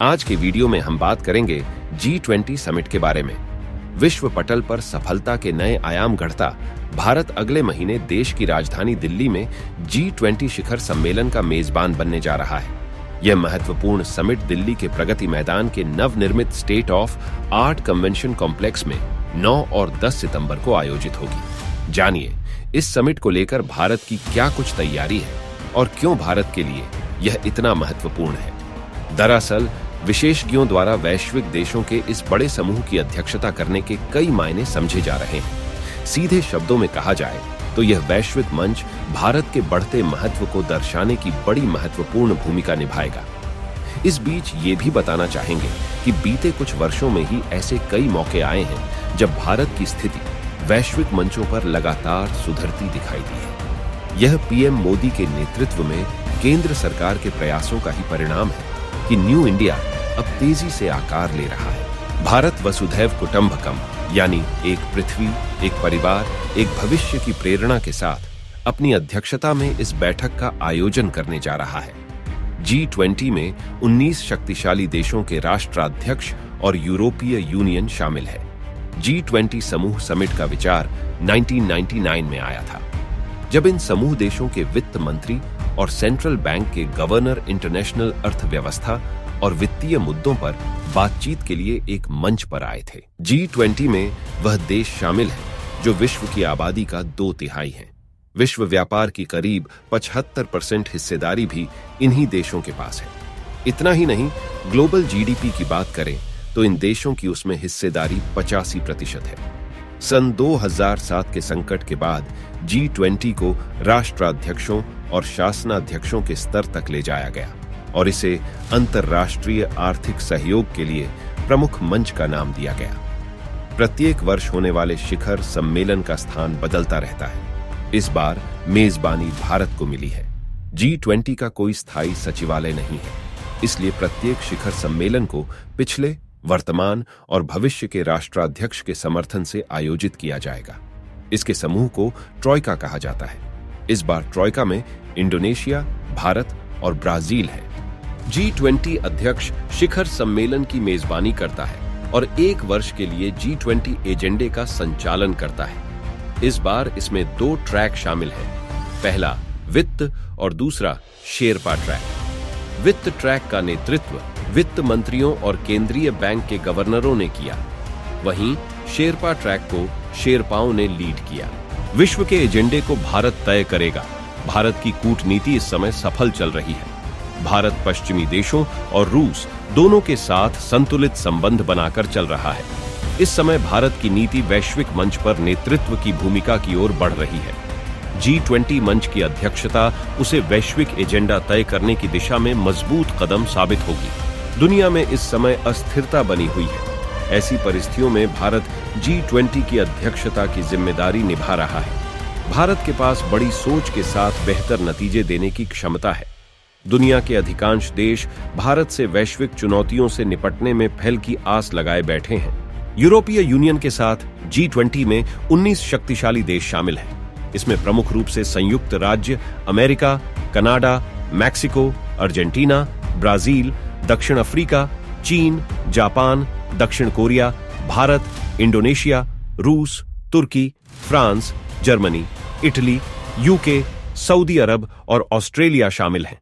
आज के वीडियो में हम बात करेंगे G20 समिट के बारे में। विश्व पटल पर सफलता के नए आयाम गढ़ता भारत अगले महीने देश की राजधानी दिल्ली में G20 शिखर सम्मेलन का मेजबान बनने जा रहा है। यह महत्वपूर्ण समिट दिल्ली के प्रगति मैदान के नवनिर्मित state of art convention complex में 9 और 10 सितंबर को आयोजित होगी। जानिए इस समिट को लेकर भारत की क्या कुछ तैयारी है और क्यों भारत के लिए यह इतना महत्वपूर्ण है। दरअसल विशेषज्ञों द्वारा वैश्विक देशों के इस बड़े समूह की अध्यक्षता करने के कई मायने समझे जा रहे हैं। सीधे शब्दों में कहा जाए तो यह वैश्विक मंच भारत के बढ़ते महत्व को दर्शाने की बड़ी महत्वपूर्ण भूमिका निभाएगा। इस बीच ये भी बताना चाहेंगे कि बीते कुछ वर्षों में ही ऐसे कई मौके आए हैं जब भारत की स्थिति वैश्विक मंचों पर लगातार सुधरती दिखाई दी है। यह पीएम मोदी के नेतृत्व में केंद्र सरकार के प्रयासों का ही परिणाम है कि न्यू इंडिया अब तेजी से आकार ले रहा है। भारत वसुधैव कुटुंबकम यानी एक पृथ्वी, एक परिवार, एक भविष्य की प्रेरणा के साथ अपनी अध्यक्षता में इस बैठक का आयोजन करने जा रहा है। G20 में 19 शक्तिशाली देशों के राष्ट्राध्यक्ष और यूरोपीय यूनियन शामिल है। G20 समूह समिट का विचार 1999 में आया था, जब इन समूह देशों के वित्त मंत्री और सेंट्रल बैंक के गवर्नर इंटरनेशनल अर्थव्यवस्था और वित्तीय मुद्दों पर बातचीत के लिए एक मंच पर आए थे। G20 में वह देश शामिल है जो विश्व की आबादी का 2/3 है। विश्व व्यापार की करीब 75% हिस्सेदारी भी इन्हीं देशों के पास है। इतना ही नहीं, ग्लोबल जीडीपी की बात करें तो इन देशों की उसमें हिस्सेदारी 85% है। सन 2007 के संकट के बाद G20 को राष्ट्राध्यक्षों और शासनाध्यक्षों के स्तर तक ले जाया गया और इसे अंतर्राष्ट्रीय आर्थिक सहयोग के लिए प्रमुख मंच का नाम दिया गया। प्रत्येक वर्ष होने वाले शिखर सम्मेलन का स्थान बदलता रहता है। इस बार मेजबानी भारत को मिली है। G20 का कोई स्थायी सचिवालय नहीं है, इसलिए प्रत्येक शिखर सम्मेलन को पिछले, वर्तमान और भविष्य के राष्ट्राध्यक्ष के समर्थन से आयोजित किया जाएगा। इसके समूह को ट्रॉयका कहा जाता है। इस बार ट्रॉयका में इंडोनेशिया, भारत और ब्राजील है। G20 अध्यक्ष शिखर सम्मेलन की मेजबानी करता है और एक वर्ष के लिए G20 एजेंडे का संचालन करता है। इस बार इसमें 2 ट्रैक शामिल हैं। पहला वित्त और दूसरा शेरपा ट्रैक। वित्त ट्रैक का नेतृत्व वित्त मंत्रियों और केंद्रीय बैंक के गवर्नरों ने किया, वहीं शेरपा ट्रैक को शेरपाओं ने लीड किया। विश्व के एजेंडे को भारत तय करेगा। भारत की कूटनीति इस समय सफल चल रही है। भारत पश्चिमी देशों और रूस दोनों के साथ संतुलित संबंध बनाकर चल रहा है। इस समय भारत की नीति वैश्विक मंच पर नेतृत्व की भूमिका की ओर बढ़ रही है। G20 मंच की अध्यक्षता उसे वैश्विक एजेंडा तय करने की दिशा में मजबूत कदम साबित होगी। दुनिया में इस समय अस्थिरता बनी हुई है। ऐसी परिस्थितियों में भारत G20 की अध्यक्षता की जिम्मेदारी निभा रहा है। भारत के पास बड़ी सोच के साथ बेहतर नतीजे देने की क्षमता है। दुनिया के अधिकांश देश भारत से वैश्विक चुनौतियों से निपटने में फैल की आस लगाए बैठे हैं। यूरोपीय यूनियन के साथ G20 में 19 शक्तिशाली देश शामिल हैं। इसमें प्रमुख रूप से संयुक्त राज्य America, Canada, Mexico, Argentina, Brazil, दक्षिण अफ्रीका, चीन, जापान, दक्षिण कोरिया, भारत, इंडोनेशिया, रूस, तुर्की, France, Germany, Italy, UK, Saudi Arab और ऑस्ट्रेलिया शामिल हैं।